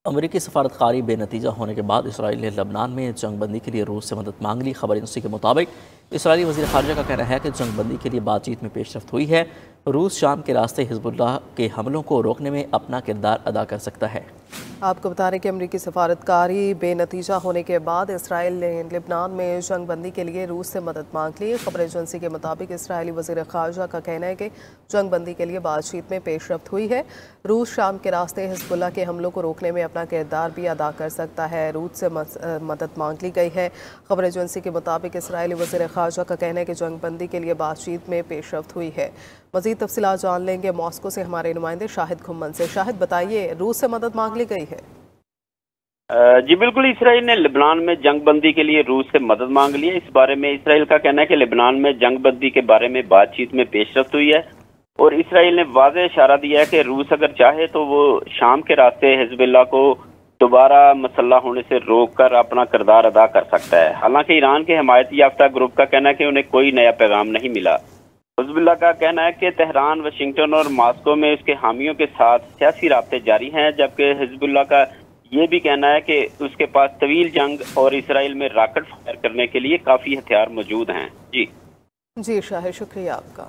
امریکی سفارتکاری بے نتیجہ ہونے کے بعد اسرائیل نے لبنان میں جنگ بندی کے لیے روس سے مدد مانگ لی۔ خبر ایجنسی کے مطابق اسرائیلی وزیر خارجہ کا کہنا ہے کہ جنگ بندی کے لیے بات چیت میں پیش رفت ہوئی ہے۔ روس شام کے راستے حزب اللہ کے حملوں کو روکنے میں اپنا کردار ادا کر سکتا ہے۔ آپ کو بتا رہے کہ امریکی سفارتکاری بے نتیجہ ہونے کے بعد اسرائیل نے لبنان میں جنگ بندی کے لیے روس سے مدد مانگ لی۔ خبر ایجنسی کے مطابق اسرائیلی وزیر خارجہ کا کہنا ہے کہ جنگ بندی کے لیے بات چیت میں پیش رفت ہوئی ہے۔ روس شام کے راستے حزب اللہ کے حملوں کو روکنے میں اپنا کردار بھی ادا کر سکتا ہے۔ روس سے مدد مانگ لی گئی ہے۔ خبر ایجنسی کے مطابق اسرائیلی وزیر خارجہ کا کہنا ہے کہ جنگ بندی کے لیے بات چیت میں پیش رفت ہوئی ہے۔ مزید تفصیلات جان لیں گے ماسکو سے ہمارے نمائندے شاہد کھمن سے۔ شاہد بتائیے، روس سے مدد مانگ لی گئی ہے؟ جی بالکل، اسرائیل نے لبنان میں جنگ بندی کے لیے روس سے مدد مانگ لی ہے۔ اس بارے میں اسرائیل کا کہنا ہے کہ لبنان میں جنگ بندی کے بارے میں بات چیت میں پیش رفت ہوئی ہے، اور اسرائیل نے واضح اشارہ دیا ہے کہ روس اگر چاہے تو وہ شام کے راستے حزب اللہ کو دوبارہ مسلح ہونے سے روک کر اپنا کردار ادا کر سکتا ہے۔ حالانکہ ایران کے حمایت یافتہ گروپ کا کہنا ہے کہ انہیں کوئی نیا پیغام نہیں ملا۔ حزب اللہ کا کہنا ہے کہ تہران، واشنگٹن اور ماسکو میں اس کے حامیوں کے ساتھ سیاسی رابطے جاری ہیں، جبکہ حزب اللہ کا یہ بھی کہنا ہے کہ اس کے پاس طویل جنگ اور اسرائیل میں راکٹ فائر کرنے کے لیے کافی ہتھیار موجود ہیں۔ جی شاہد، شکریہ آپ کا۔